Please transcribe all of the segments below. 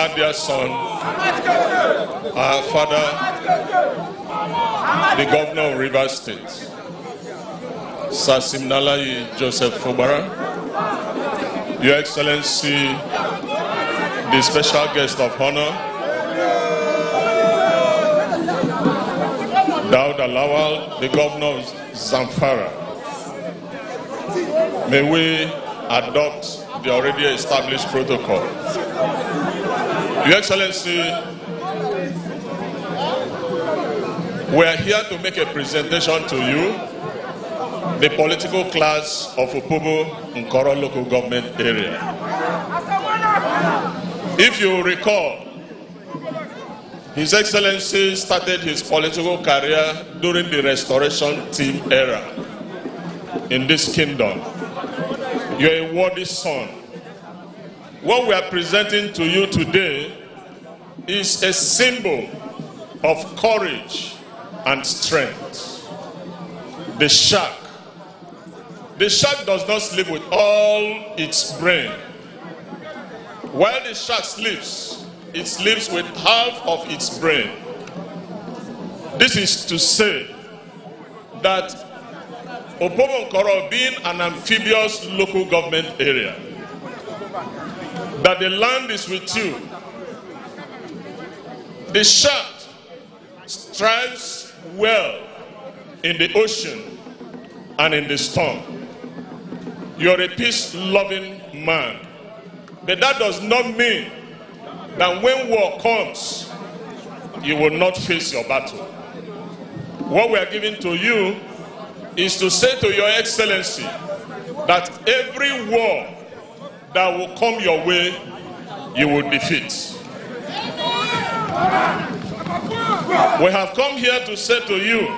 our dear son, our father, the governor of Rivers State, Sir Simnalayi Joseph Fubara, Your Excellency, the special guest of honor, Daud Alawal, the governor of Zamfara. May we adopt the already established protocol. Your Excellency, we are here to make a presentation to you, the political class of Opobo Nkoro local government area. If you recall, His Excellency started his political career during the Restoration Team era in this kingdom. You're a worthy son. What we are presenting to you today is a symbol of courage and strength. The shark. The shark does not sleep with all its brain. While the shark sleeps, it sleeps with half of its brain. This is to say that Opobo Nkoro, being an amphibious local government area, that the land is with you. The shark strives well in the ocean and in the storm. You're a peace-loving man. But that does not mean that when war comes, you will not face your battle. What we are giving to you is to say to Your Excellency that every war that will come your way, you will defeat. We have come here to say to you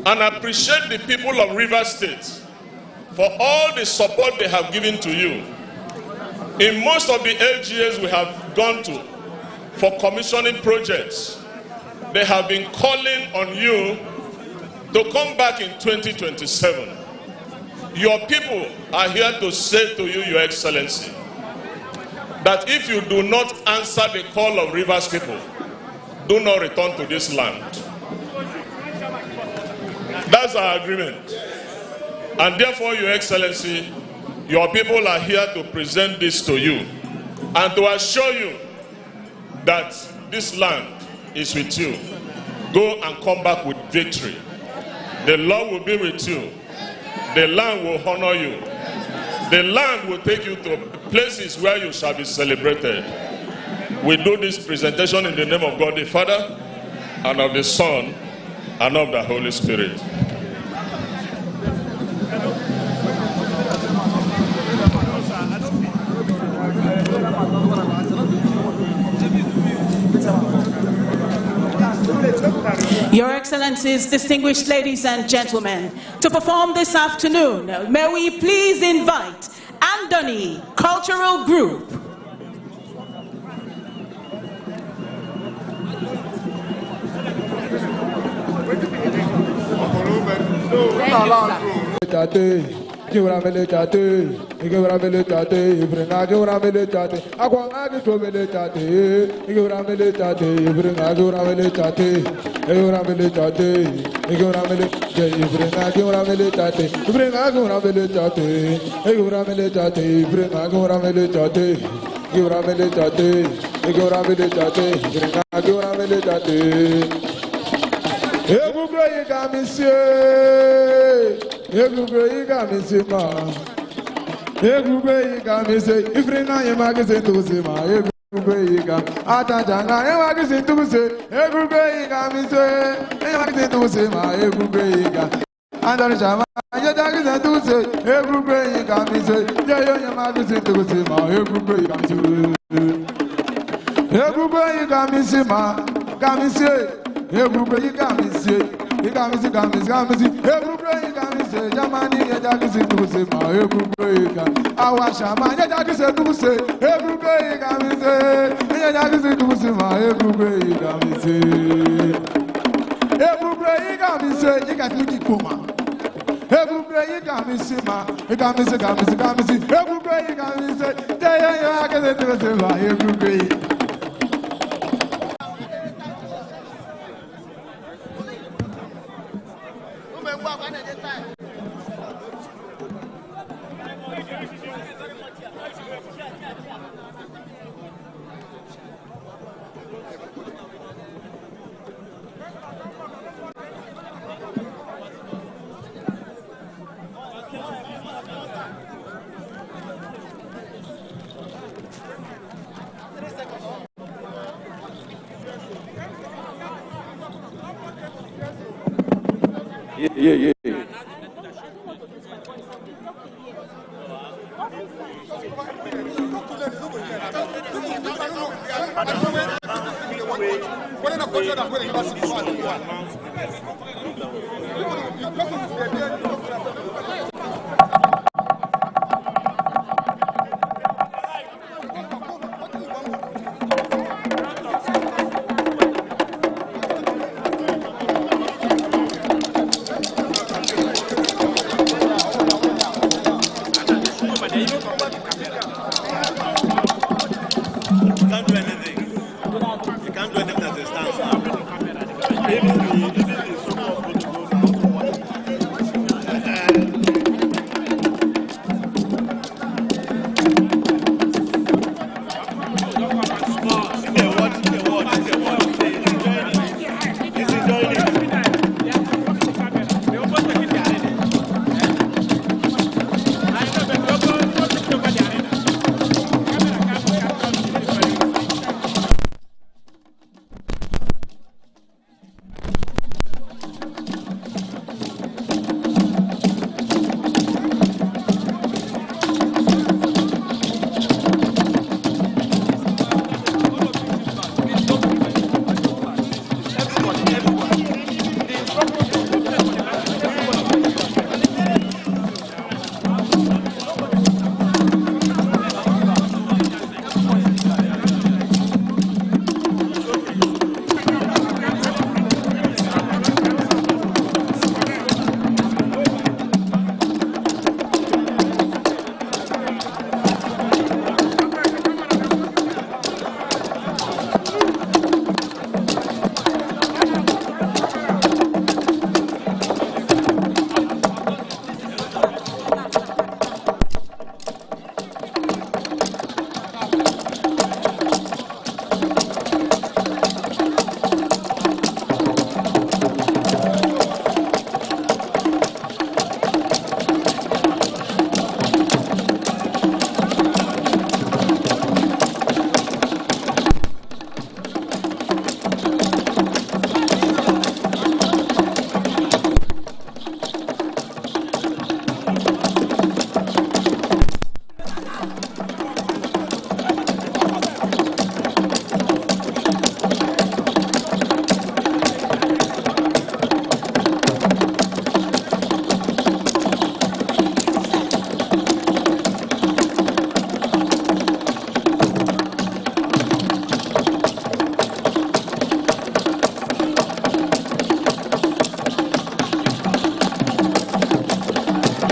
and appreciate the people of Rivers State for all the support they have given to you. In most of the LGAs we have gone to for commissioning projects, they have been calling on you to come back in 2027. Your people are here to say to you, Your Excellency, that if you do not answer the call of Rivers people, do not return to this land. That's our agreement. And therefore, Your Excellency, your people are here to present this to you and to assure you that this land is with you. Go and come back with victory. The Lord will be with you. The land will honor you. The land will take you to places where you shall be celebrated. We do this presentation in the name of God the Father, and of the Son, and of the Holy Spirit. Your Excellencies, distinguished ladies and gentlemen, to perform this afternoon, may we please invite Andoni Cultural Group. Every Yeah.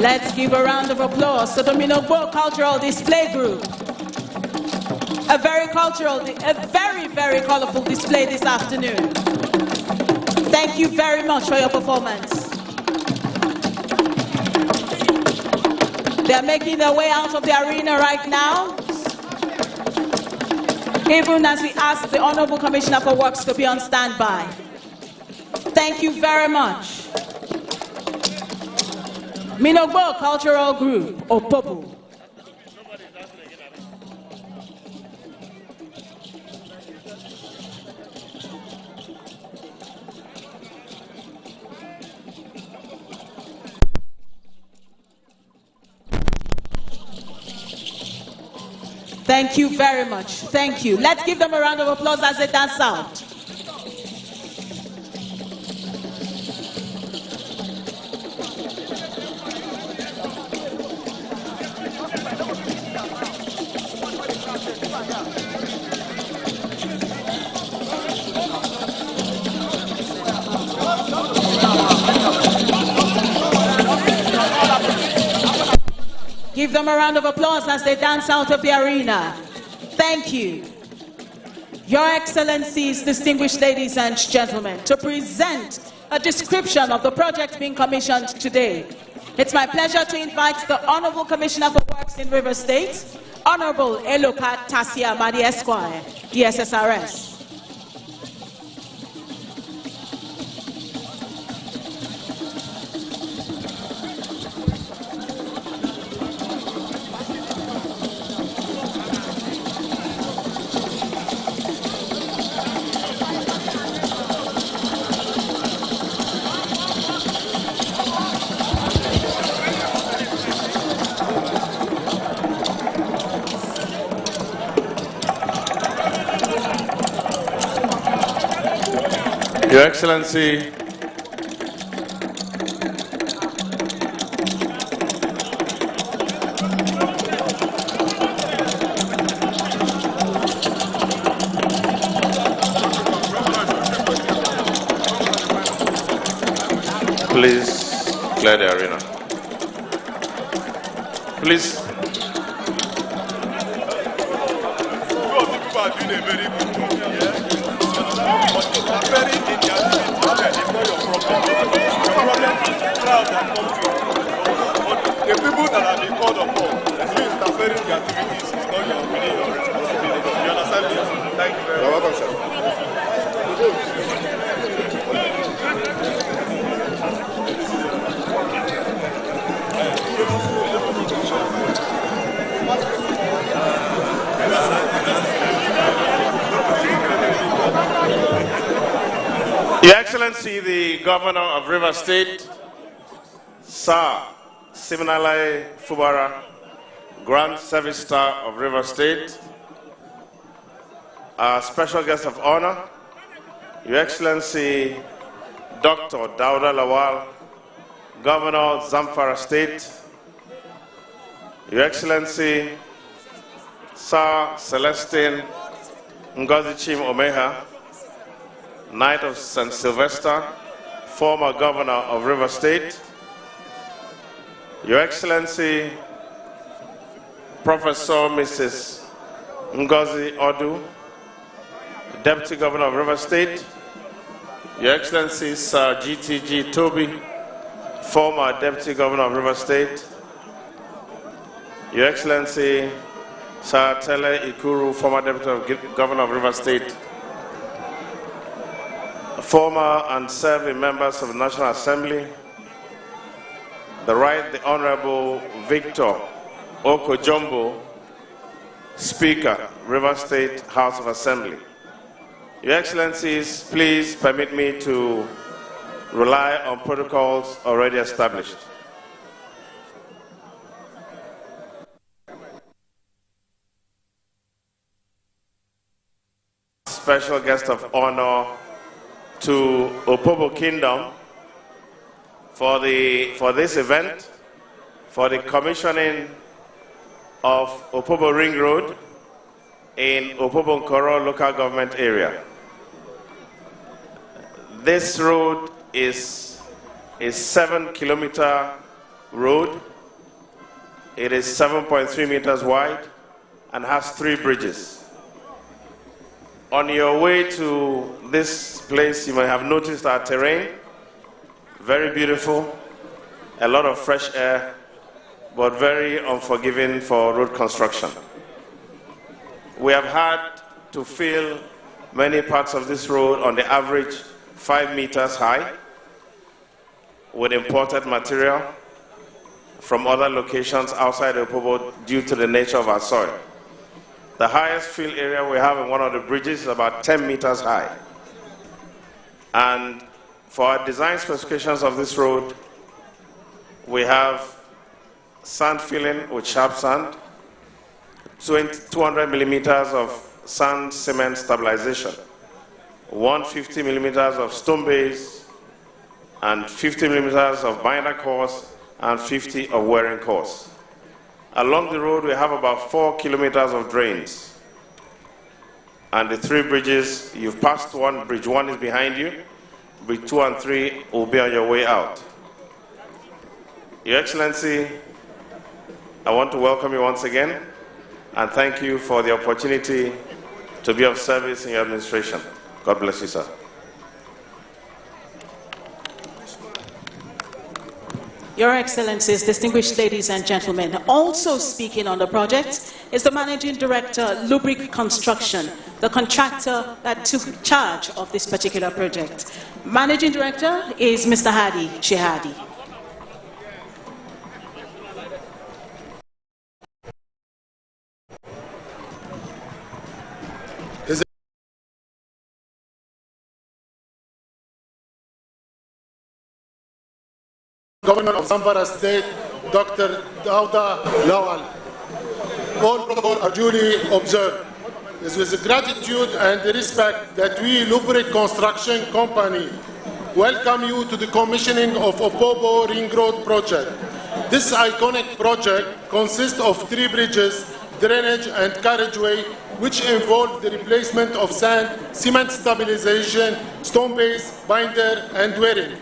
Let's give a round of applause to the Minogbo Cultural Display Group. A very colorful display this afternoon. Thank you very much for your performance. They're making their way out of the arena right now, even as we ask the Honorable Commissioner for Works to be on standby. Thank you very much. Minogbo Cultural Group, Opobo. Thank you very much. Thank you. Let's give them a round of applause as they dance out. Give them a round of applause as they dance out of the arena. Thank you. Your Excellencies, distinguished ladies and gentlemen, to present a description of the project being commissioned today. It's my pleasure to invite the Honorable Commissioner for Works in River State, Honorable Eloka Tasia Madi Esquire, DSSRS. Your Excellency, please clear the arena. Please. Are doing a very good job here. But you are very in their activity. It's not your problem. Your problem is the crowd that comes to you. But the people that are being called upon, you interfering in their activities, is not your really your responsibility. You understand this? Thank you very much. You're welcome, sir. Your Excellency, the Governor of Rivers State, Sir Siminalayi Fubara, Grand Service Star of Rivers State, our special guest of honor, Your Excellency, Dr. Dauda Lawal, Governor Zamfara State, Your Excellency, Sir Celestine Ngozi Omeha, Knight of St. Sylvester, former Governor of River State, Your Excellency, Professor Mrs. Ngozi Odu, Deputy Governor of River State, Your Excellency, Sir GTG Toby, former Deputy Governor of River State, Your Excellency, Sir Tele Ikuru, former Deputy Governor of River State, former and serving members of the National Assembly, the Right the Honorable Victor Okojombo, Speaker, River State House of Assembly. Your Excellencies, please permit me to rely on protocols already established. Special guest of honor to Opobo Kingdom for this event, for the commissioning of Opobo Ring Road in Opobo Nkoro local government area. This road is a 7-kilometer road. It is 7.3 meters wide and has 3 bridges. On your way to this place, you may have noticed our terrain, very beautiful, a lot of fresh air, but very unforgiving for road construction. We have had to fill many parts of this road on the average 5 meters high with imported material from other locations outside Opobo due to the nature of our soil. The highest fill area we have in one of the bridges is about 10 meters high. And for our design specifications of this road, we have sand filling with sharp sand, 200 millimeters of sand cement stabilization, 150 millimeters of stone base, and 50 millimeters of binder course, and 50 of wearing course. Along the road, we have about 4 kilometers of drains. And the 3 bridges, you've passed one, bridge 1 is behind you, bridge 2 and 3 will be on your way out. Your Excellency, I want to welcome you once again and thank you for the opportunity to be of service in your administration. God bless you, sir. Your Excellencies, distinguished ladies and gentlemen, also speaking on the project is the Managing Director, Lubric Construction, the contractor that took charge of this particular project. Managing Director is Mr. Hadi Shehadi. Governor of Zamfara State, Dr. Dauda Lawal. All protocols are duly observed. is with gratitude and respect that we, Lubric Construction Company, welcome you to the commissioning of Opobo Ring Road project. This iconic project consists of 3 bridges, drainage and carriageway, which involve the replacement of sand, cement stabilization, stone base, binder and wearing.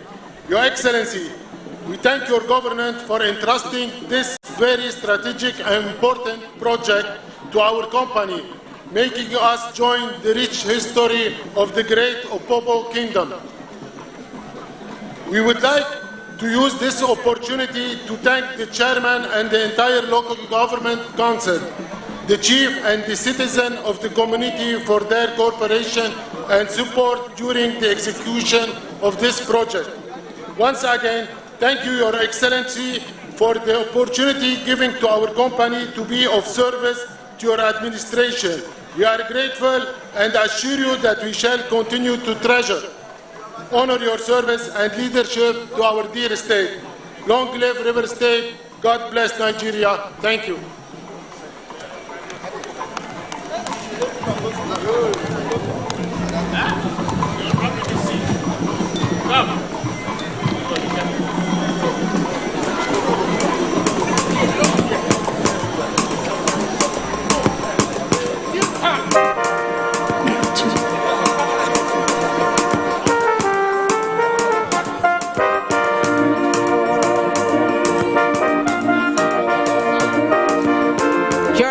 Your Excellency, we thank your government for entrusting this very strategic and important project to our company, making us join the rich history of the great Opobo Kingdom. We would like to use this opportunity to thank the chairman and the entire local government council, the chief and the citizen of the community for their cooperation and support during the execution of this project. Once again, thank you, Your Excellency, for the opportunity given to our company to be of service to your administration. We are grateful and assure you that we shall continue to treasure, honor your service and leadership to our dear state. Long live River State. God bless Nigeria. Thank you.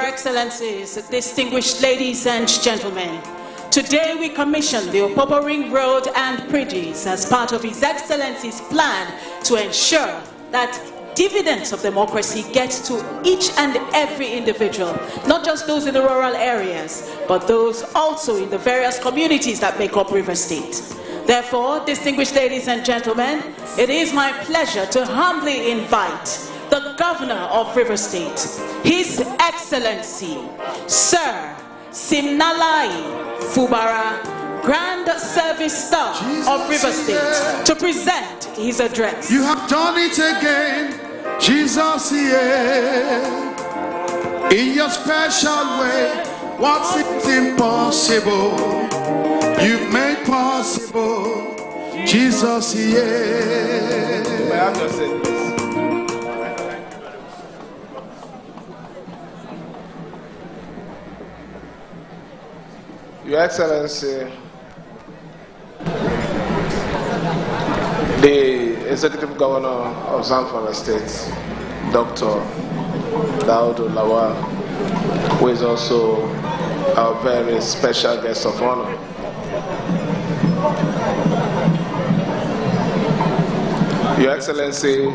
Excellencies, distinguished ladies and gentlemen, today we commission the Opobo Ring Road and bridges as part of His Excellency's plan to ensure that dividends of democracy get to each and every individual, not just those in the rural areas, but those also in the various communities that make up River State. Therefore, distinguished ladies and gentlemen, it is my pleasure to humbly invite the Governor of River State, His Excellency, Sir Simnalai Fubara, Grand Service Star of River State, to present his address. You have done it again, Jesus, yeah. In your special way, what seems impossible, you've made possible, Jesus, yeah. I have just said this. Your Excellency, the Executive Governor of Zamfara State, Dr. Daudu Lawal, who is also our very special guest of honor. Your Excellency,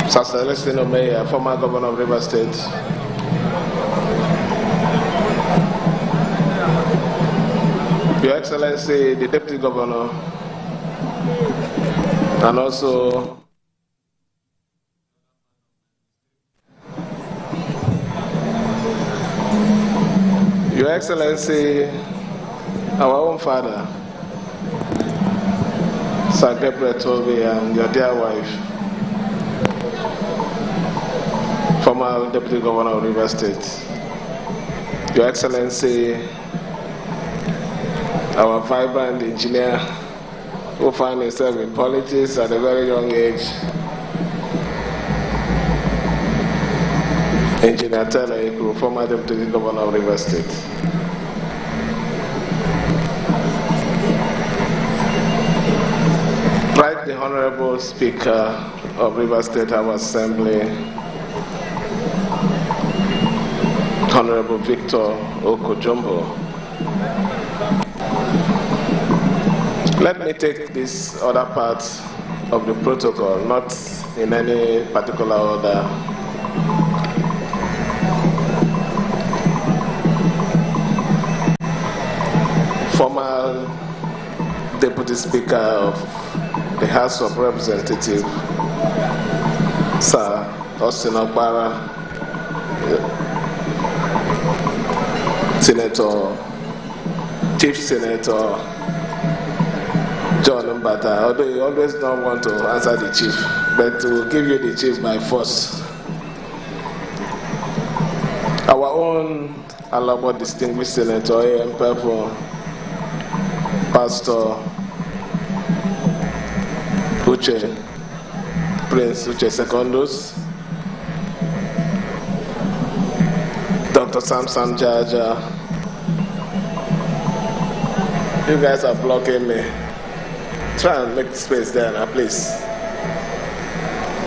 Sir Celestino Mayor, former Governor of River State, Your Excellency, the Deputy Governor, and also Your Excellency, our own father, Sir Gabriel Toby, and your dear wife, former Deputy Governor of River State, Your Excellency, our vibrant engineer who found himself in politics at a very young age, Engineer Taylor Iku, former Deputy Governor of River State. Right, the Honorable Speaker of River State House Assembly, Honorable Victor Okojombo. Let me take this other part of the protocol, not in any particular order. Former Deputy Speaker of the House of Representatives, Sir Austin Okpara, Senator, Chief Senator John Mbata, although you always don't want to answer the chief, but we'll give you the chief by force. Our own Alabo Distinguished Senator A.M. Purple, Pastor Uche, Prince Uche Secondus, Dr. Samson Jaja. You guys are blocking me. Try and make space there now, please.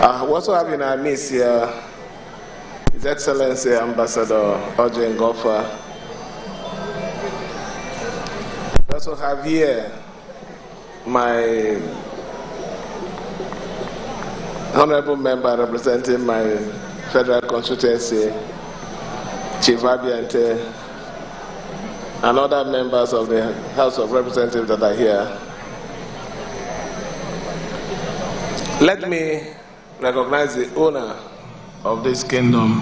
We also have in our midst here His Excellency Ambassador Ojo Ngofa. We also have here my honorable member representing my federal constituency, Chief Abiante, and other members of the House of Representatives that are here. Let me recognize the owner of this kingdom,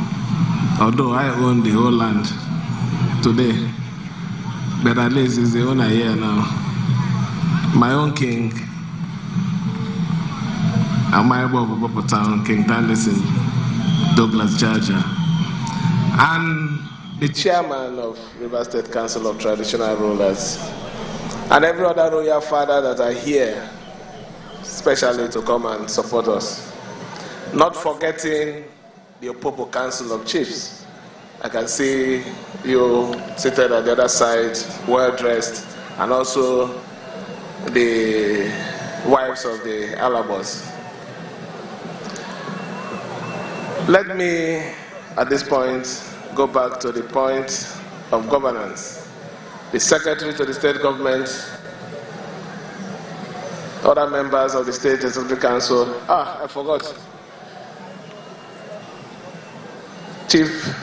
although I own the whole land today, but at least he's the owner here now. My own king, Opobo of Opobo Town, King Dandison Douglas Jaja, and the chairman of River State Council of Traditional Rulers, and every other royal father that are here, especially to come and support us. Not forgetting the Opobo Council of Chiefs. I can see you seated at the other side, well dressed, and also the wives of the Alabos. Let me, at this point, go back to the point of governance. The Secretary to the State Government, other members of the State Executive Council. I forgot. Chief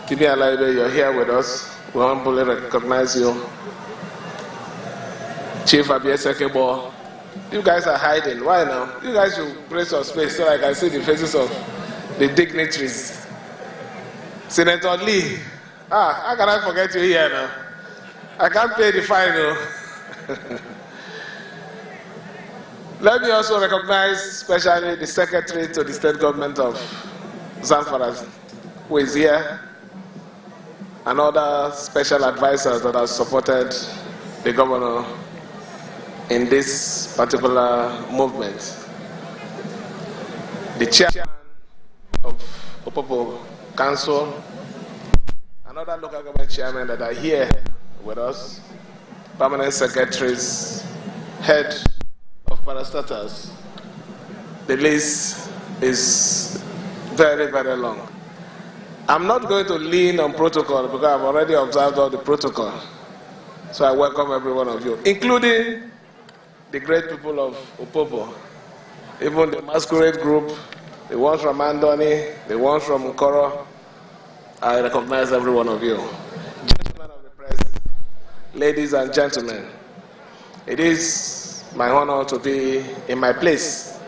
Tibi Alaibe, you're here with us. We humbly recognize you. Chief Abiesekebo, you guys are hiding. Why now? You guys should brace your space so I can see the faces of the dignitaries. Senator Lee, how can I forget you here now? I can't pay the fine though. Let me also recognize especially the Secretary to the State Government of Zamfara, who is here, and other special advisors that have supported the governor in this particular movement. The chairman of Opobo Council, and other local government chairmen that are here with us, permanent secretaries, head of parastatals. The list is very, very long. I'm not going to lean on protocol because I've already observed all the protocol. So I welcome every one of you, including the great people of Opobo, even the masquerade group, the ones from Andoni, the ones from Nkoro. I recognize every one of you. Gentlemen of the press, ladies and gentlemen, it is my honor to be in my place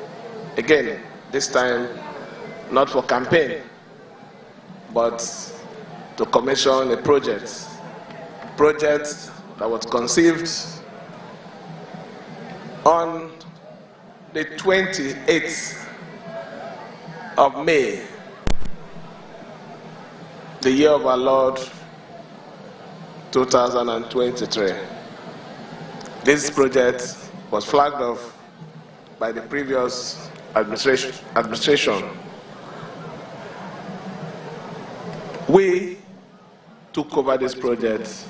again, this time not for campaign, but to commission a project that was conceived on the 28th of May, the year of our Lord 2023. This project was flagged off by the previous administration. We took over this project,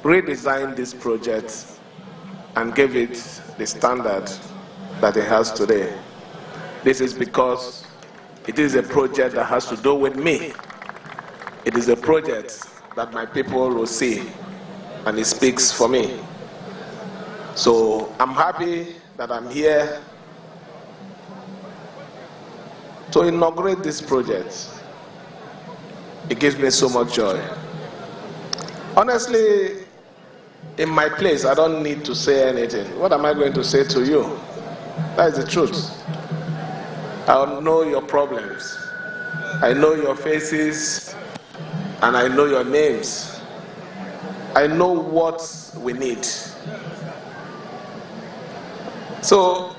redesigned this project, and gave it the standard that it has today. This is because it is a project that has to do with me. It is a project that my people will see, and it speaks for me. So I'm happy that I'm here to inaugurate this project. It gives me so much joy. Honestly, in my place, I don't need to say anything. What am I going to say to you? That is the truth. I know your problems. I know your faces, and I know your names. I know what we need. So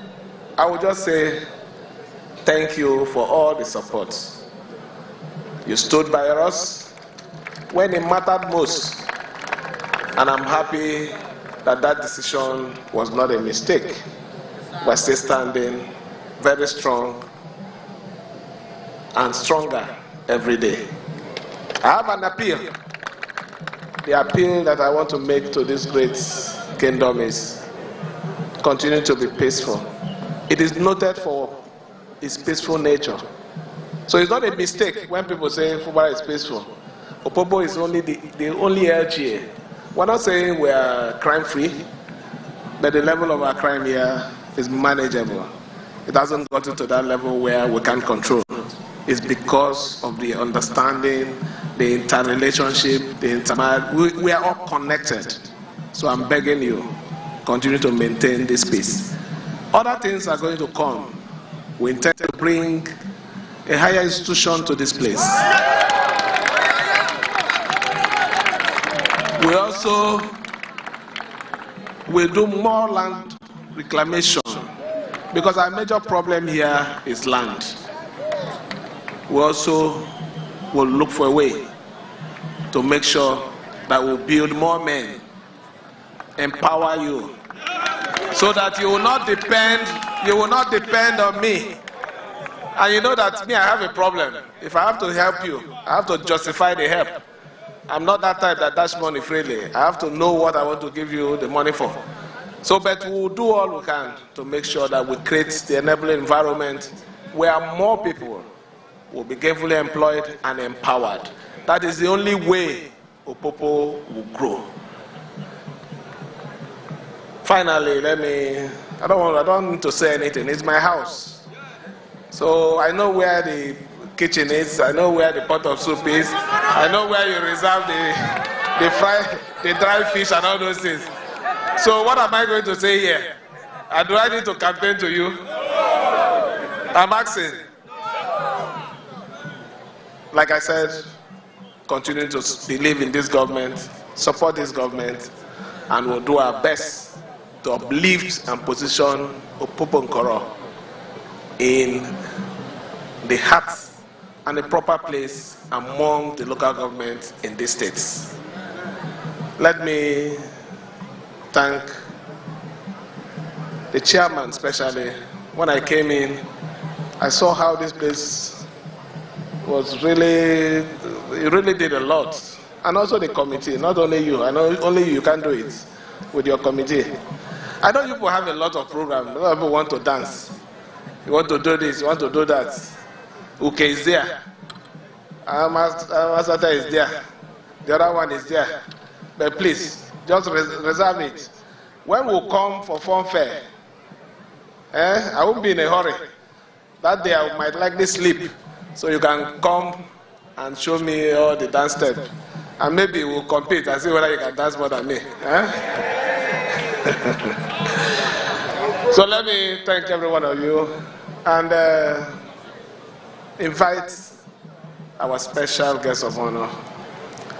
I will just say thank you for all the support. You stood by us. when it mattered most. And I'm happy that that decision was not a mistake. We're still standing very strong and stronger every day. I have an appeal. The appeal that I want to make to this great kingdom is continue to be peaceful. It is noted for its peaceful nature. So it's not a mistake when people say Fubara is peaceful. Opobo is only the only LGA. We're not saying we are crime-free, but the level of our crime here is manageable. It hasn't gotten to that level where we can't control. It's because of the understanding, the interrelationship, we are all connected. So I'm begging you, continue to maintain this peace. Other things are going to come. We intend to bring a higher institution to this place. We also will do more land reclamation because our major problem here is land. We also will look for a way to make sure that we'll build more men, empower you, so that you will not depend on me. And you know that me, I have a problem. If I have to help you, I have to justify the help. I'm not that type that dash money freely. I have to know what I want to give you the money for. So, but we'll do all we can to make sure that we create the enabling environment where more people will be gainfully employed and empowered. That is the only way Opobo will grow. Finally, I don't need to say anything. It's my house. So I know where the kitchen is, I know where the pot of soup is, I know where you reserve the dry fish and all those things. So what am I going to say here? Do I need to campaign to you? I'm asking. Like I said, continue to believe in this government, support this government, and we'll do our best to uplift and position Opobo Nkoro in the heart and a proper place among the local government in these states. Let me thank the chairman especially. When I came in, I saw how this place was really did a lot. And also the committee, not only you. I know only you can do it with your committee. I know people have a lot of programs. A lot of people want to dance. You want to do this, you want to do that. Uke is there. Amasata is there. The other one is there. But please, just reserve it. When we come for fun fair, I won't be in a hurry. That day I might likely sleep. So you can come and show me all the dance steps. And maybe we'll compete and see whether you can dance more than me. So let me thank every one of you and invite our special guest of honor.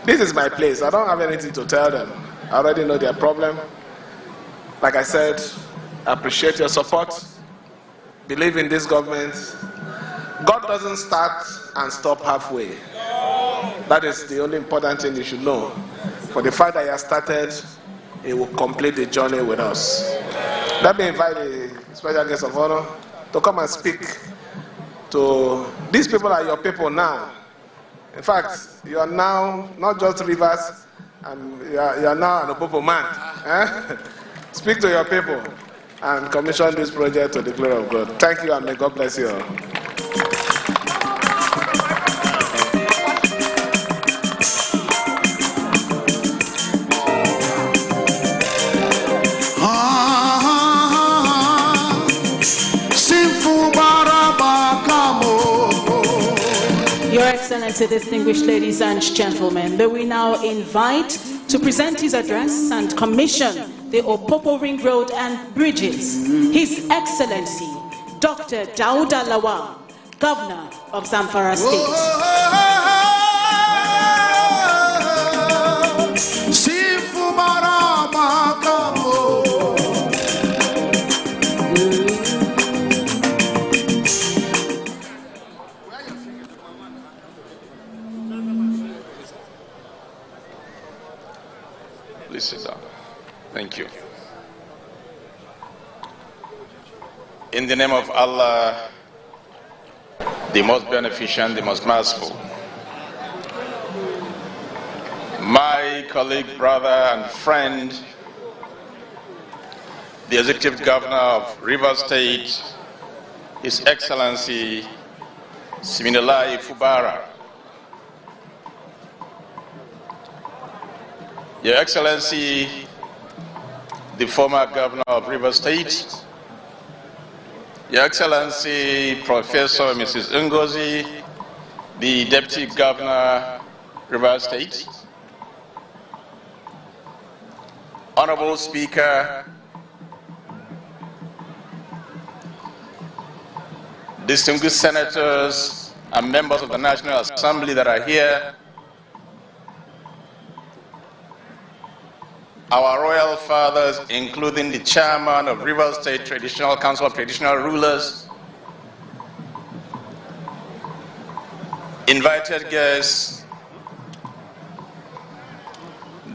This is my place. I don't have anything to tell them. I already know their problem. Like I said, I appreciate your support. Believe in this government. God doesn't start and stop halfway. That is the only important thing you should know. For the fact that he has started, he will complete the journey with us. Let me invite the special guest of honor to come and speak to these people. Are your people now. In fact, you are now not just Rivers, and you are now an Opobo man. Speak to your people and commission this project to the glory of God. Thank you and may God bless you all. Your Excellency, distinguished ladies and gentlemen, may we now invite to present his address and commission the Opobo Ring Road and Bridges, His Excellency, Dr. Dauda Lawal, Governor of Zamfara State. Please sit down. Thank you. In the name of Allah, the most beneficent, the most merciful, my colleague, brother, and friend, the Executive Governor of Rivers State, His Excellency Siminalayi Fubara, Your Excellency, the former Governor of Rivers State, Your Excellency Professor Mrs. Ngozi, the Deputy Governor, Rivers State, Honorable Speaker, distinguished senators and members of the National Assembly that are here, our royal fathers, including the chairman of Rivers State Traditional Council of Traditional Rulers, invited guests,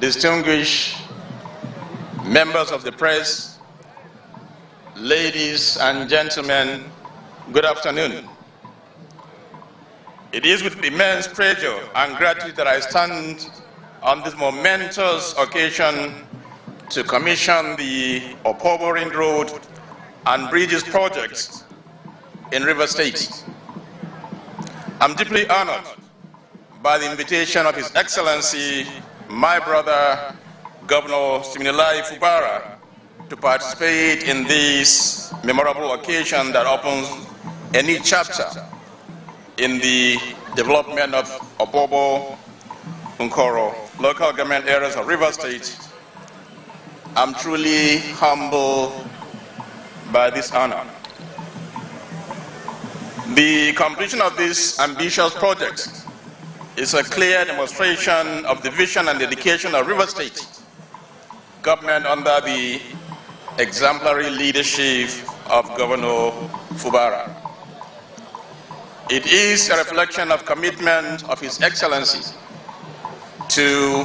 distinguished members of the press, ladies and gentlemen, good afternoon. It is with immense pleasure and gratitude that I stand on this momentous occasion to commission the Opobo Ring Road and Bridges project in Rivers State. I'm deeply honored by the invitation of His Excellency, my brother, Governor Siminalayi Fubara, to participate in this memorable occasion that opens a new chapter in the development of Opobo, Nkoro, local government areas of Rivers State. I'm truly humbled by this honor. The completion of this ambitious project is a clear demonstration of the vision and dedication of Rivers State government under the exemplary leadership of Governor Fubara. It is a reflection of commitment of His Excellency to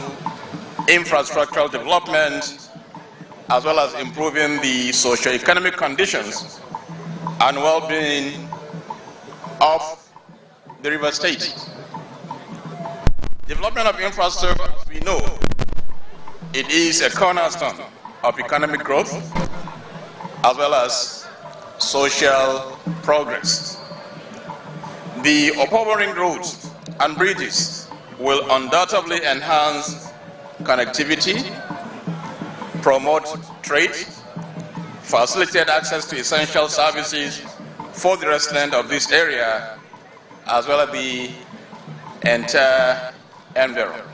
infrastructural development as well as improving the socio-economic conditions and well-being of the Rivers State. Development of infrastructure, as we know, it is a cornerstone of economic growth as well as social progress. The Opobo Ring roads and bridges will undoubtedly enhance connectivity, promote trade, facilitate access to essential services for the residents of this area, as well as the entire environment.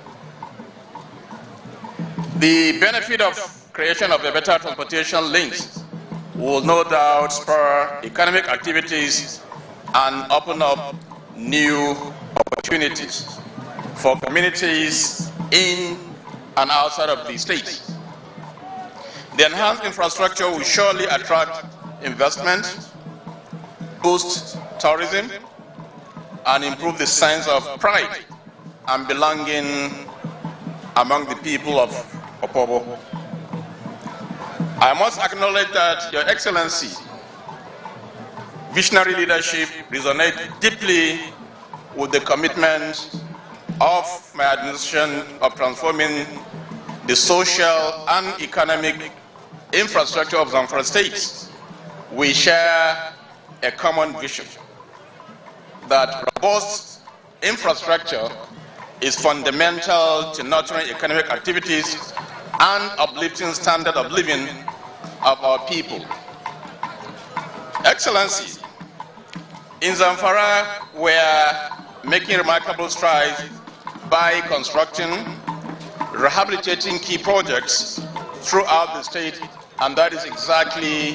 The benefit of creation of a better transportation links will no doubt spur economic activities and open up new opportunities for communities in and outside of the state. The enhanced infrastructure will surely attract investment, boost tourism, and improve the sense of pride and belonging among the people of Opobo. I must acknowledge that Your Excellency visionary leadership resonates deeply with the commitment of my administration of transforming the social and economic infrastructure of Zamfara State. We share a common vision that robust infrastructure is fundamental to nurturing economic activities and uplifting standard of living of our people. Excellency, in Zamfara, we are making remarkable strides by constructing, rehabilitating key projects throughout the state, and that is exactly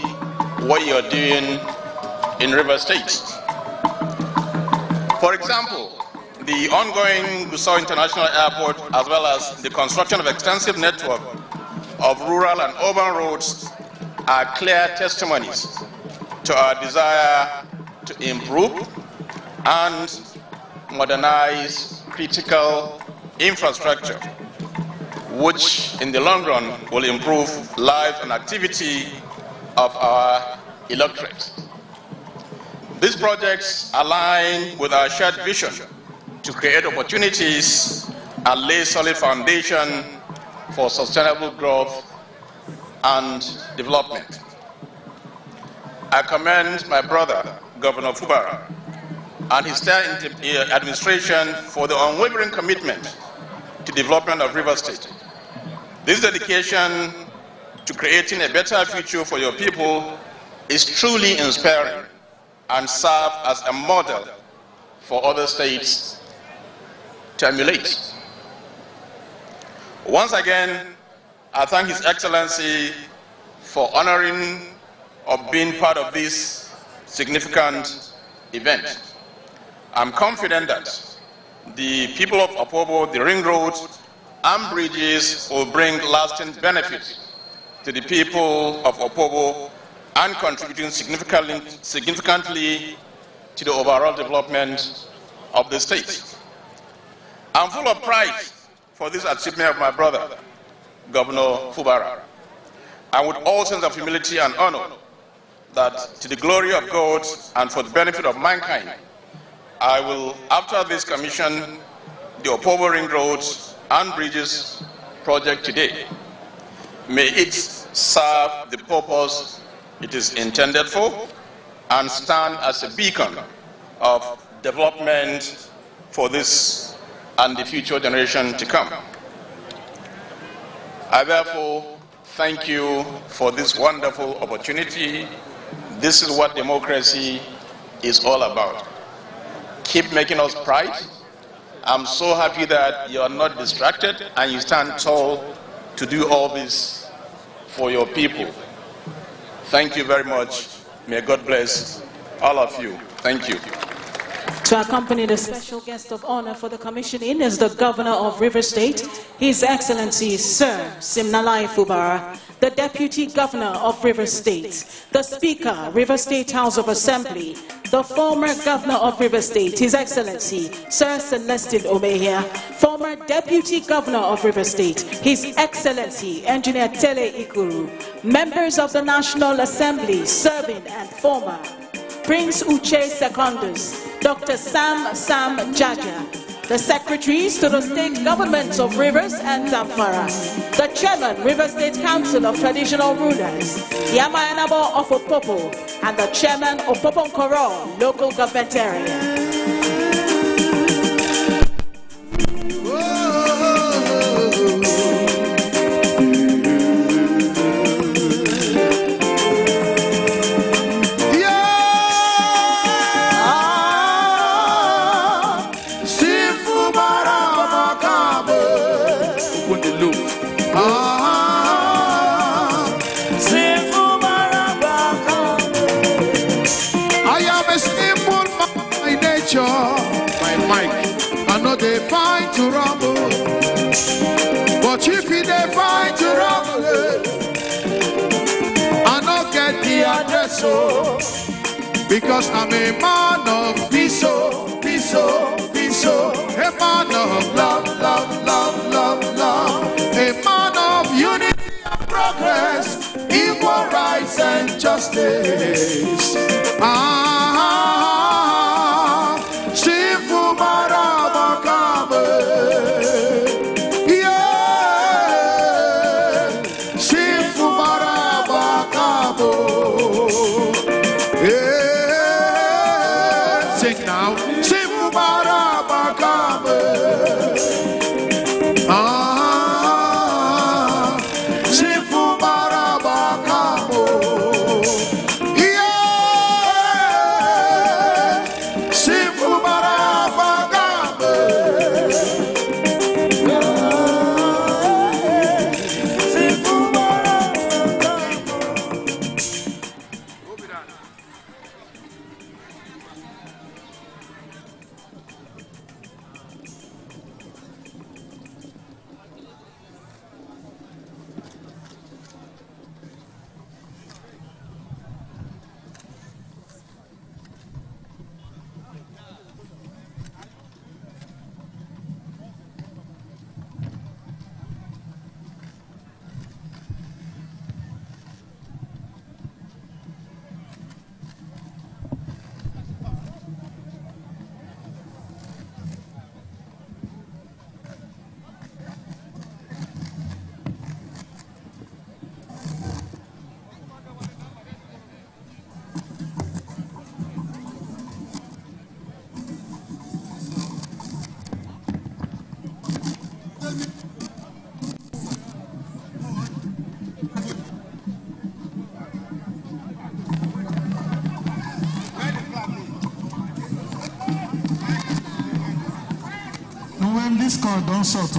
what you're doing in Rivers State. For example, the ongoing Gusau International Airport, as well as the construction of extensive network of rural and urban roads, are clear testimonies to our desire to improve and modernize critical infrastructure. which in the long run will improve lives and activity of our electorate. These projects align with our shared vision to create opportunities and lay solid foundation for sustainable growth and development. I commend my brother, Governor Fubara, and his administration for the unwavering commitment to development of Rivers State. This dedication to creating a better future for your people is truly inspiring and serve as a model for other states to emulate. Once again, I thank His Excellency for honoring or being part of this significant event. I'm confident that the people of Opobo, the ring road, and bridges will bring lasting benefits to the people of Opobo and contributing significantly to the overall development of the state. I'm full of pride for this achievement of my brother, Governor Fubara, and with all sense of humility and honor, that to the glory of God and for the benefit of mankind, I will, after this commission, the Opobo Ring Road and Bridges project today. May it serve the purpose it is intended for and stand as a beacon of development for this and the future generation to come. I therefore thank you for this wonderful opportunity. This is what democracy is all about. Keep making us proud. I'm so happy that you are not distracted and you stand tall to do all this for your people. Thank you very much. May God bless all of you. Thank you. To accompany the special guest of honor for the commissioning is the Governor of Rivers State, His Excellency Sir Simnalai Fubara, the Deputy Governor of Rivers State, the Speaker, Rivers State House of Assembly, the former Governor of Rivers State, His Excellency Sir Celestin Omehia, former Deputy Governor of Rivers State, His Excellency Engineer Tele Ikuru, members of the National Assembly, serving and former, Prince Uche Secondus, Dr. Sam Jaja, the secretaries to the state governments of Rivers and Zamfara, the chairman, Rivers State Council of Traditional Rulers, Yamayanabo of Opobo, and the chairman of Opobo Local Government Area. They find to rumble, but if they find to rumble, I don't get the address, because I'm a man of peace, peace, peace, a man of love, love, love, love, love, a man of unity and progress, equal rights and justice. This call don't shut.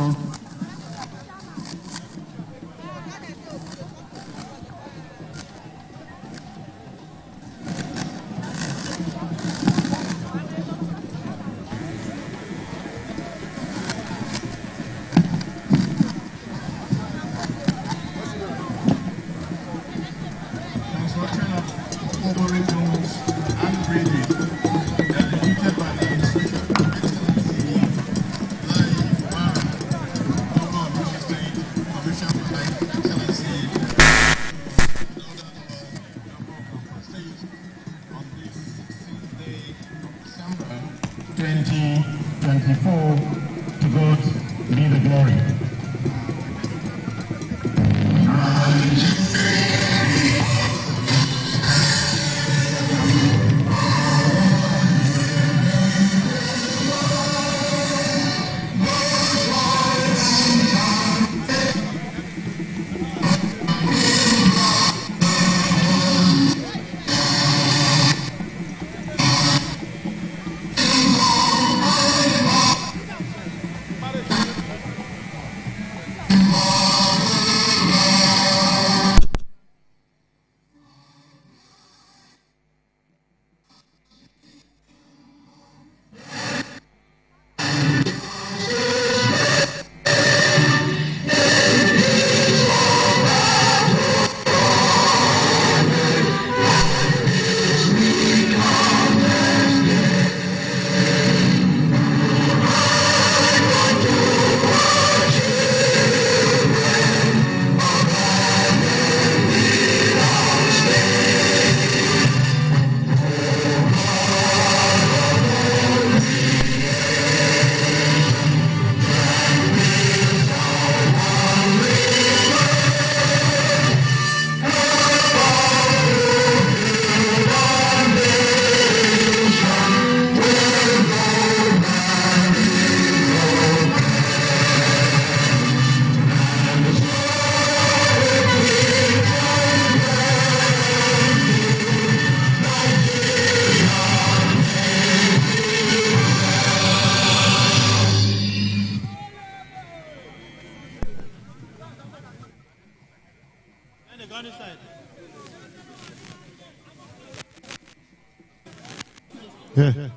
Yeah.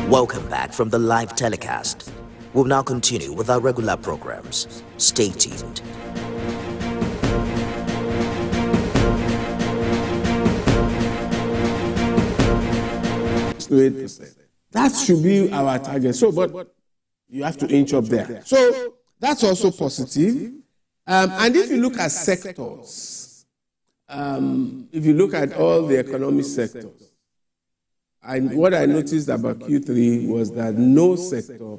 Welcome back from the live telecast. We'll now continue with our regular programs. Stay tuned. That should be our target. So, but you have to inch up there. So that's also positive. And if you look at sectors, if you look at all the economic sectors, what I noticed about Q3 was that no sector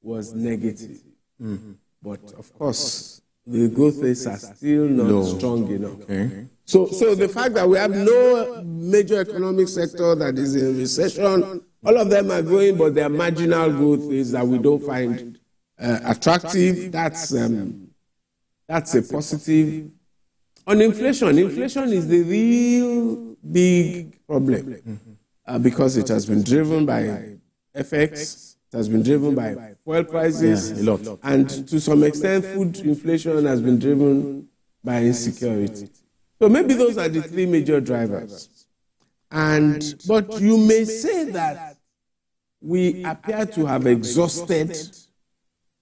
was negative. Mm-hmm. But of course, the growth rates are still not strong enough. Okay. So the fact that we have no major economic sector that is in recession, all of them are growing, but their marginal growth is that we don't find attractive. That's a positive. On inflation is the real big problem. Mm-hmm. Because it has been driven by FX, it has been driven by fuel prices, a lot. And to some extent, food inflation has been driven by insecurity. So maybe those are the three major drivers. But you may say that we appear to have exhausted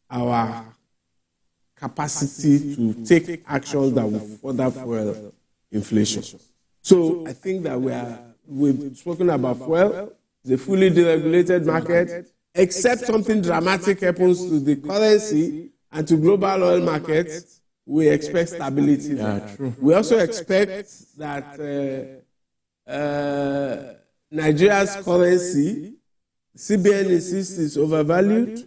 our capacity to take actions that will further fuel inflation. So I think that we've spoken about fuel, the fully deregulated market, except something dramatic happens to the currency and to global oil markets, we expect stability. True. We also expect that Nigeria's currency, CBN insists, is overvalued.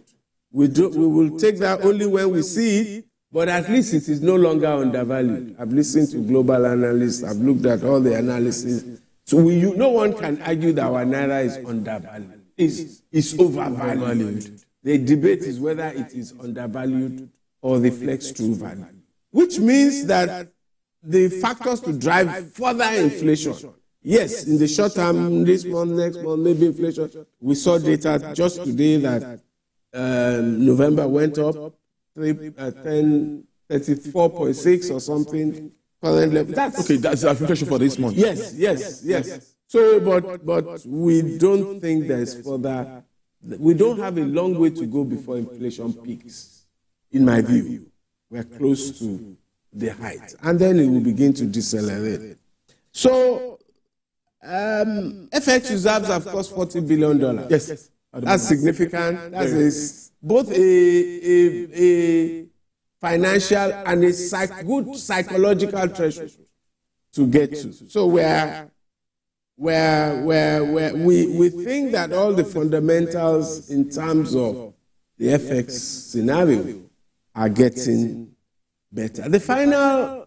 We will take that only when we see it, but at least it is no longer undervalued. I've listened to global analysts. I've looked at all the analysis. So no one can argue that our naira is undervalued. It's overvalued. The debate is whether it is undervalued or reflects true value, which means that the factors to drive further inflation. Yes, in the short term, this month, next month, maybe inflation. We saw data just today that November went up 34.6 or something. Current level. That's the inflation for this month. Yes. So, but we don't think there's further. We don't have a long way to go before inflation peaks. In my view, we're close to the height, and then it will begin to decelerate. So, FX reserves have cost $40 billion. Yes, that's significant. That is both a financial and a good psychological threshold to get to. So we think that all the fundamentals in terms of the FX scenario are getting better. The final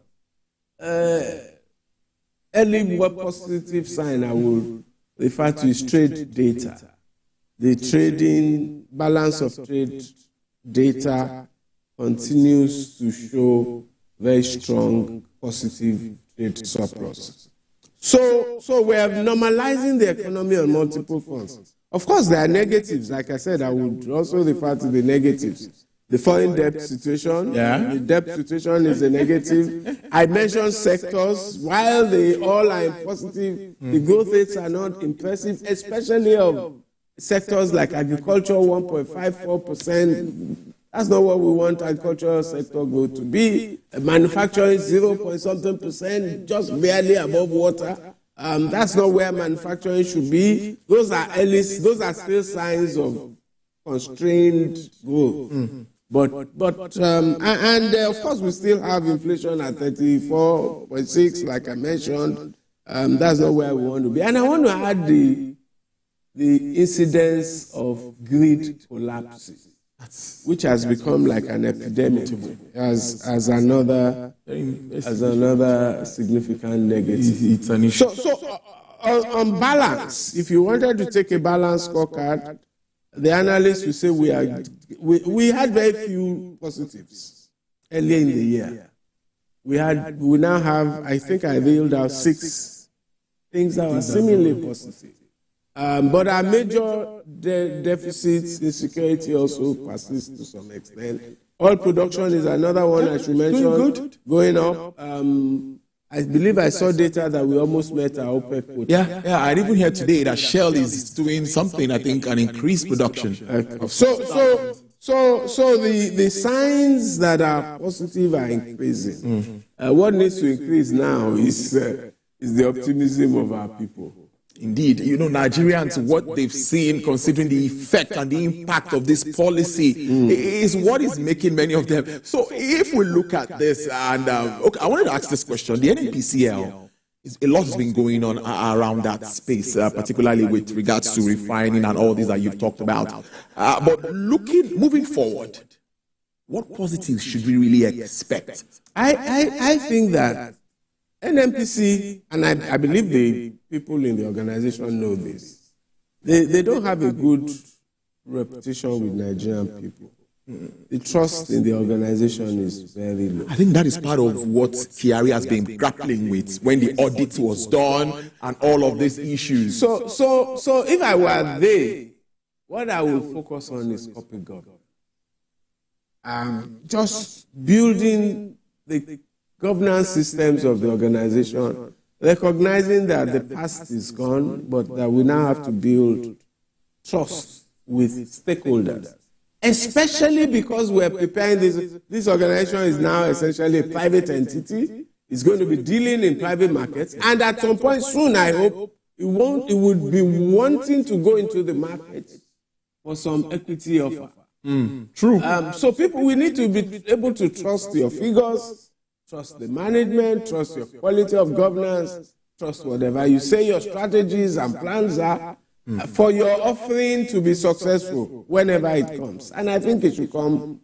early positive sign I will refer to is trade data. The trading balance of trade data continues to show very strong positive trade surplus. So we are normalizing the economy on multiple fronts. Of course, there are negatives. Like I said, I would also refer to the negatives. The foreign debt situation, the debt situation is a negative. I mentioned sectors. While they all are positive, the growth rates are not impressive, especially of sectors like agriculture, 1.54%. That's not what we want agricultural sector growth to be. Manufacturing, 0.something%, just barely above water. That's not where manufacturing should be. Those are still signs of constrained growth. But of course, we still have inflation at 34.6, like I mentioned. That's not where we want to be. And I want to add the incidence of grid collapses, which has become like an epidemic as another significant negative. It's an issue. So on balance, if you wanted to take a balanced scorecard, the analysts will say we had very few positives earlier in the year. We now have, I think I reeled out 6 things that were seemingly positive. But our major deficits in security also persist to some extent. Oil production is another one I should mention, going up. I believe I saw data that we almost met our OPEC quota. Yeah. I even heard today that Shell is doing something, I think, an increased production. So the signs that are positive are increasing. What needs to increase now is the optimism of our people. Indeed, Nigerians, what they've seen, considering the effect and the impact of this policy, is what is making many of them. So if we look at this, and I wanted to ask this question. The NNPCL, a lot has been going on around that space, particularly with regards to refining and all these that you've talked about. But moving forward, what positives should we really expect? I think that NNPC, and I believe the people in the organization know this, they don't have a good reputation with Nigerian people. The trust in the organization is very low. I think that is part of what Kyari has been grappling with when the audit was done and all of these issues. So if I were there, what I would focus on is corporate governance. Just building the governance systems of the organization, recognizing that the past is gone, but that we now have to build trust with stakeholders, especially because we're preparing this organization is now essentially a private entity. It's going to be dealing in private markets, and at some point soon, I hope, it would be wanting to go into the market for some equity offer. True. So we need to be able to trust your figures, trust the management, trust your quality of governance, trust whatever you say your strategies and plans are for your offering to be successful whenever it comes. And I think it should come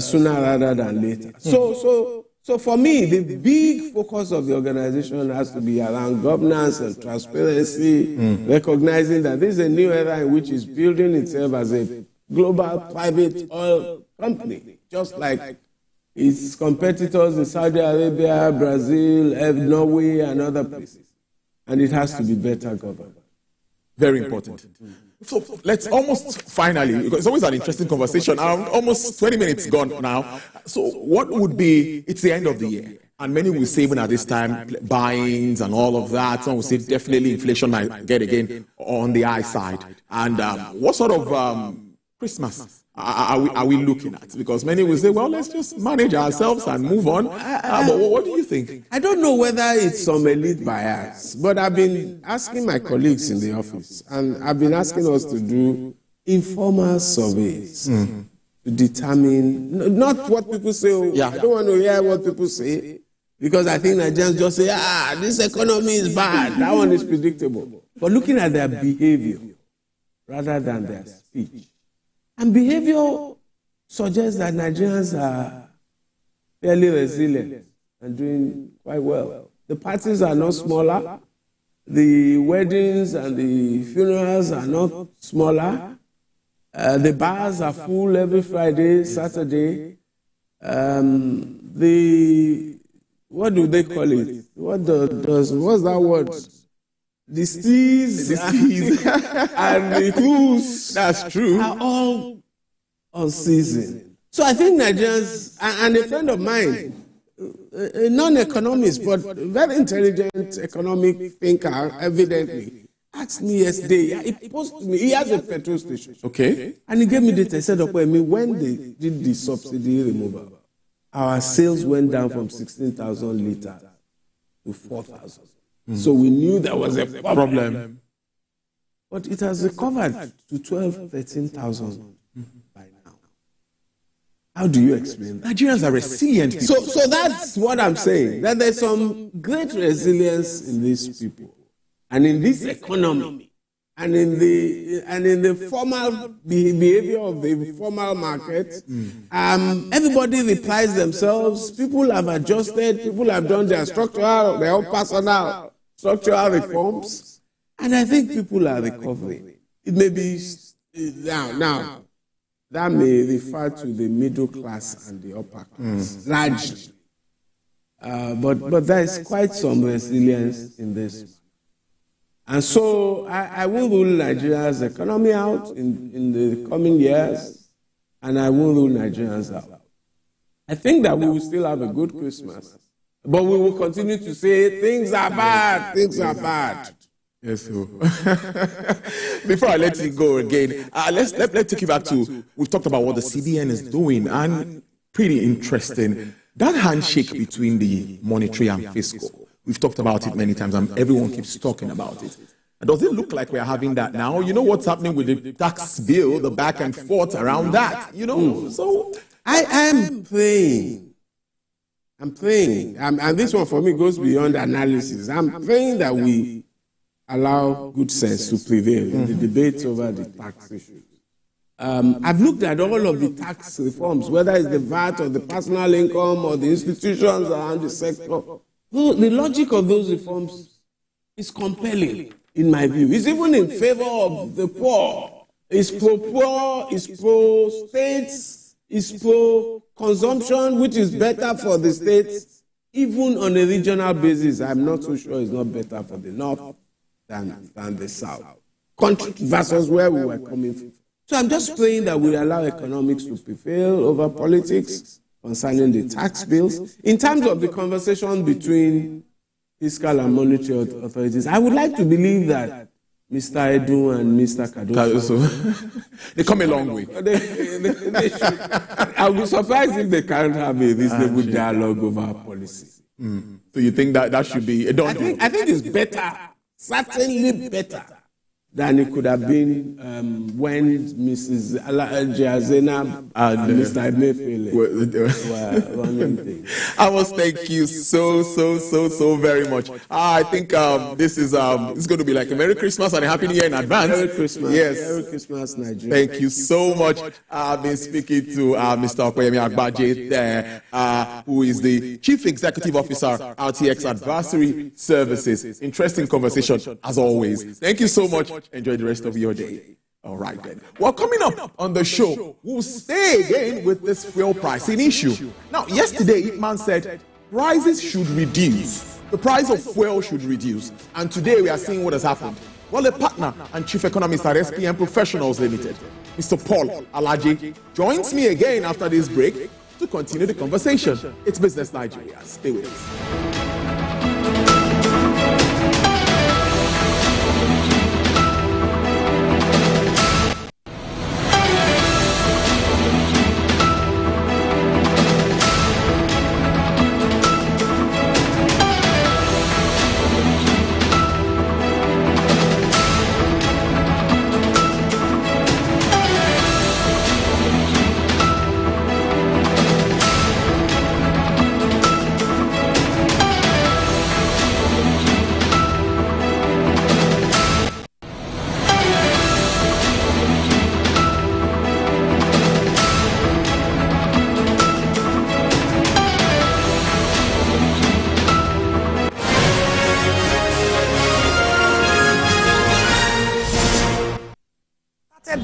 sooner rather than later. So for me, the big focus of the organization has to be around governance and transparency, recognizing that this is a new era in which it's building itself as a global private oil company, just like its competitors in Saudi Arabia, Brazil, Norway, and other places. And it has to be better governed. Very important. So let's almost finally, because it's always an interesting conversation. Almost 20 minutes gone now. So what would be, it's the end of the year. And many will say even at this time, buyings and all of that. Some will say definitely inflation might get again on the high side. And what sort of Christmas are we looking at? Because many will say, well, let's just manage ourselves and move on. But what do you think? I don't know whether it's some elite bias, but I've been asking my colleagues in the office, and I've been asking us to do informal surveys to determine, not what people say. I don't want to hear what people say, because I think Nigerians just say, this economy is bad, that one is predictable. But looking at their behavior rather than their speech. And behavior suggests that Nigerians are fairly resilient and doing quite well. The parties are not smaller. The weddings and the funerals are not smaller. The bars are full every Friday, Saturday. What do they call it? What's that word? The steez and the cruise, that's true, are all on season. So I think Nigerians, and a friend of mine, a non-economist but very intelligent economic thinker, evidently, asked me yesterday, he posted me, he has a petrol station. Okay. And he gave me data, he said, when they did the subsidy removal, our sales went down from 16,000 liters to 4,000. So we knew there was a problem. But it has recovered to 12,000, 13,000 by now. How do you explain that? Nigerians are resilient. So that's what I'm saying, that there's some great resilience in these people and in this economy and in the formal behavior of the formal market. Everybody replies themselves. People have adjusted. People have done their structural, their own personal structural reforms, and I think people are recovering. It may be now that may refer to the middle class and the upper class largely, but there is quite some resilience in this, and so I will rule Nigeria's economy out in the coming years, and I will rule Nigerians out. I think that we will still have a good Christmas. But we will continue to say, things are bad, things are bad. Yes, so. Before I let you go again, let's take you back to, we've talked about what the CBN is doing, and pretty interesting. That handshake between the monetary and fiscal, we've talked about it many times, and everyone keeps talking about it. Does it look like we're having that now? You know what's happening with the tax bill, the back and forth around that, So I am praying. I'm praying, and this one for me goes beyond analysis. I'm praying that we allow good sense to prevail in the debates over the tax issues. I've looked at all of the tax reforms, whether it's the VAT or the personal income or the institutions around the sector. The logic of those reforms is compelling, in my view. It's even in favor of the poor. It's pro-poor, it's pro-states, it's pro-consumption, which is better for the states, even on a regional basis. I'm not so sure it's not better for the north than the south, versus where we were coming from. So I'm just praying that we allow economics to prevail over politics concerning the tax bills. In terms of the conversation between fiscal and monetary authorities, I would like to believe that Mr. Edu and Mr. Cardoso, they come a long way. They should. I'll be surprised if they can't have a reasonable dialogue over policy. So you think that should be a done deal? I think it's better, certainly better, than it could have been when Mrs. Jazena and Mr. Emefiele were running things. I must thank you so very much. I think this is it's going to be like a Merry Christmas and a Happy New Year in advance. Merry Christmas. Yes. Merry Christmas, Nigeria. Thank you so much. I've been speaking to Mr. Okoyemi Agbaje, who is the Chief Executive Officer, RTX Advisory Services. Interesting conversation, as always. Thank you so much. Enjoy the rest of your day. All right, then. Well, coming up on the show, we'll stay again with this fuel pricing issue. Now, yesterday, Ipman said prices should reduce. The price of fuel should reduce. And today, we are seeing what has happened. Well, a partner and chief economist at SPM Professionals Limited, Mr. Paul Alaji, joins me again after this break to continue the conversation. It's Business Nigeria. Stay with us.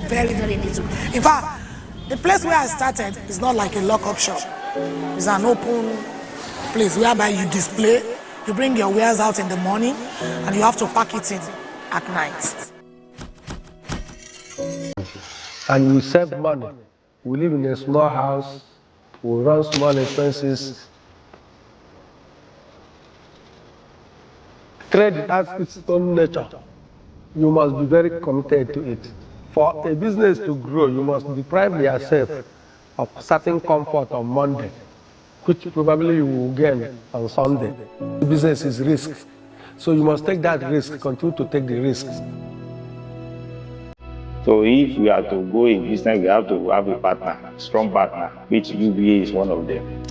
Very little. In fact, the place where I started is not like a lock-up shop. It's an open place whereby you display, you bring your wares out in the morning, and you have to pack it in at night. And we save money. We live in a small house, we run small expenses. Trade has its own nature. You must be very committed to it. For a business to grow, you must deprive yourself of certain comfort on Monday, which probably you will gain on Sunday. The business is risk. So you must take that risk, continue to take the risk. So if we are to go in business, we have to have a partner, a strong partner, which UBA is one of them.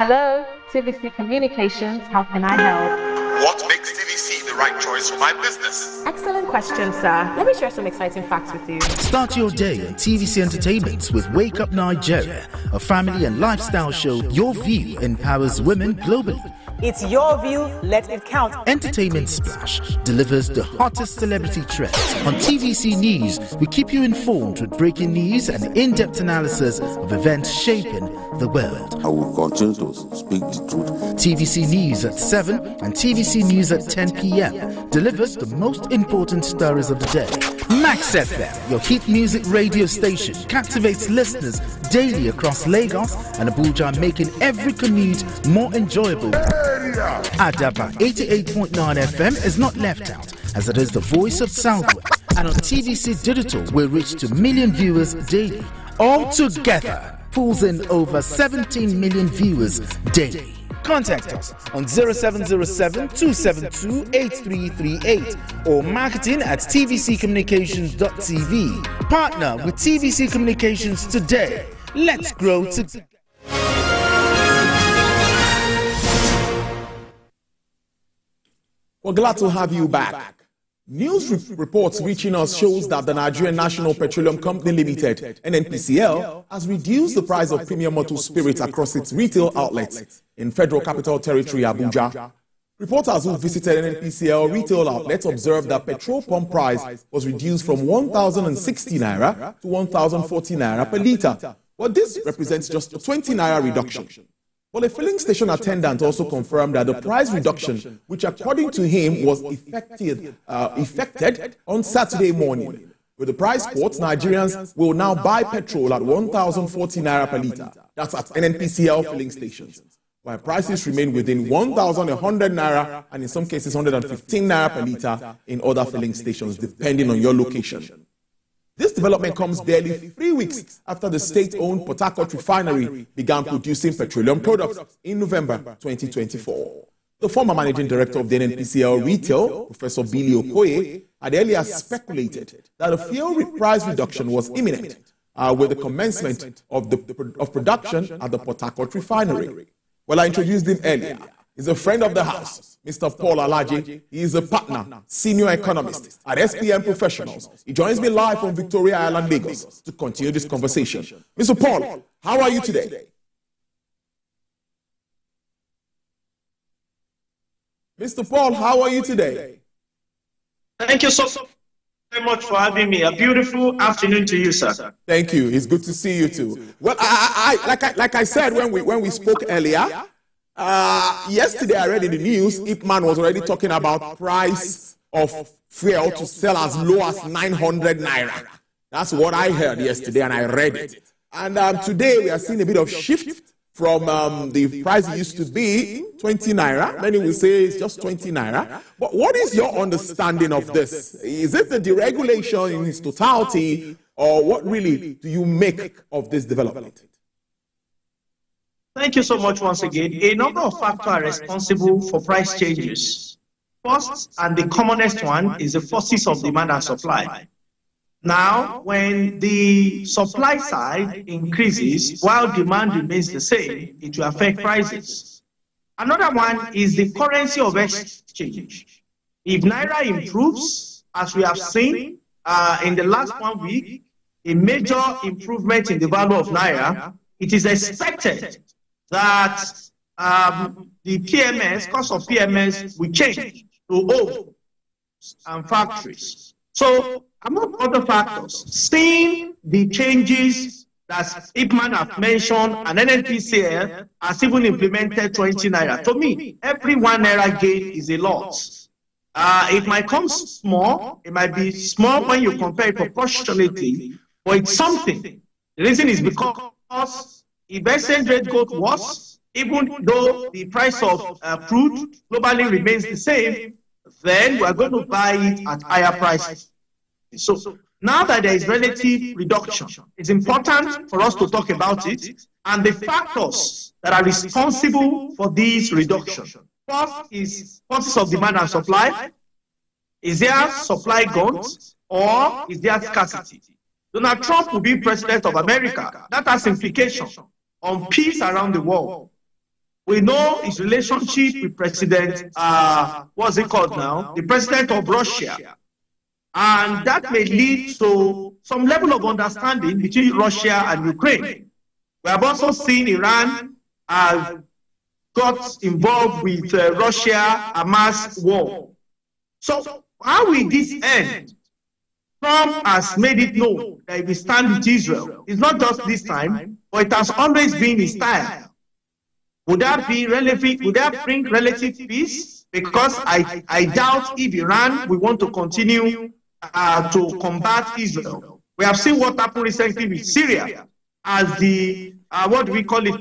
Hello, TVC Communications, how can I help? What makes TVC the right choice for my business? Excellent question, sir. Let me share some exciting facts with you. Start your day on TVC Entertainment with Wake Up Nigeria, a family and lifestyle show. Your view empowers women globally. It's your view, let it count. Entertainment Splash delivers the hottest celebrity trends. On TVC News, we keep you informed with breaking news and in-depth analysis of events shaping the world. I will continue to speak the truth. TVC News at 7 and TVC News at 10 p.m. delivers the most important stories of the day. Max FM, your hit music radio station, captivates listeners daily across Lagos and Abuja, making every commute more enjoyable. Adaba 88.9 FM is not left out, as it is the voice of Southwest. And on TVC Digital, we reach to million viewers daily. All together, pulls in over 17 million viewers daily. Contact us on 0707-272-8338 or marketing at tvccommunications.tv. Partner with TVC Communications today. Let's grow together. We're glad to have you back. News reports reaching us shows that the Nigerian National Petroleum Company Limited, NNPCL, has reduced the price of premium motor spirits across its retail outlets in Federal Capital Territory, Abuja. Reporters who visited NNPCL retail outlets observed that petrol pump price was reduced from 1,060 naira to 1,040 naira per litre. Well, this represents just a 20 naira reduction. Well, a filling station attendant also confirmed that the price reduction, which according to him was effected on Saturday morning. With the price quote, Nigerians will now buy petrol at 1,040 naira per litre. That's at NNPCL filling stations, while prices remain within 1,100 naira and in some cases 115 naira per litre in other filling stations, depending on your location. This development comes barely 3 weeks after the state-owned Port Harcourt refinery began producing petroleum products in November 2024. The former managing director of the NNPCL Retail, Professor Billy Okoye, had earlier speculated that a fuel price reduction was imminent with the commencement of production at the Port Harcourt refinery. Well, I introduced him earlier. He's a friend of the house, Mr. Paul Alaji. He is a partner, senior economist at SPM Professionals. He joins me live from Victoria Island, Lagos, to continue this conversation. Mr. Paul, how are you today? Mr. Paul, how are you today? Thank you so very much for having me. A beautiful afternoon to you, sir. Thank you. It's good to see you too. Well, like I said when we spoke earlier, yesterday I read in the news, Ipman was already talking about price of fuel to sell as low as 900 naira. That's what I heard yesterday, and I read it. And today we are seeing a bit of shift from the price it used to be, 20 naira. Many will say it's just 20 naira. But what is your understanding of this? Is it the deregulation in its totality, or what really do you make of this development? Thank you so much once again. A number of factors are responsible for price changes. First, and the commonest one, is the forces of demand and supply. Now, when the supply side increases while demand remains the same, it will affect prices. Another one is the currency of exchange. If Naira improves, as we have seen in the last 1 week, a major improvement in the value of Naira, it is expected that the PMS, cost of PMS, will change to homes and factories. So, among other factors, seeing the changes that Ipman have mentioned and NNPCL has even implemented 20 naira. To me, every 1 naira gain is a loss. It might come small, it might be small when you compare it proportionately, but it's something. The reason is because if exchange rate goes worse, even though the price of crude globally remains the same, then we are going to buy it at higher prices. So now that there is relative reduction, it's important for us to talk about it and the factors that are responsible for this reduction. First is forces of demand and supply. Is there supply gone or is there scarcity? Donald Trump will be president of America. That has implications on peace around the world. We know his relationship with President, what's it called now? The president of Russia. And that may lead to some level of understanding between Russia and Ukraine. We have also seen Iran got involved with Russia-Hamas war. So how will this end? Trump has made it known that he will stand with Israel. It's not just this time, but it has always been his style. Would that be relevant? Would that bring relative peace? Because I doubt if Iran will want to continue to combat Israel. We have seen what happened recently with Syria as the, what do we call it,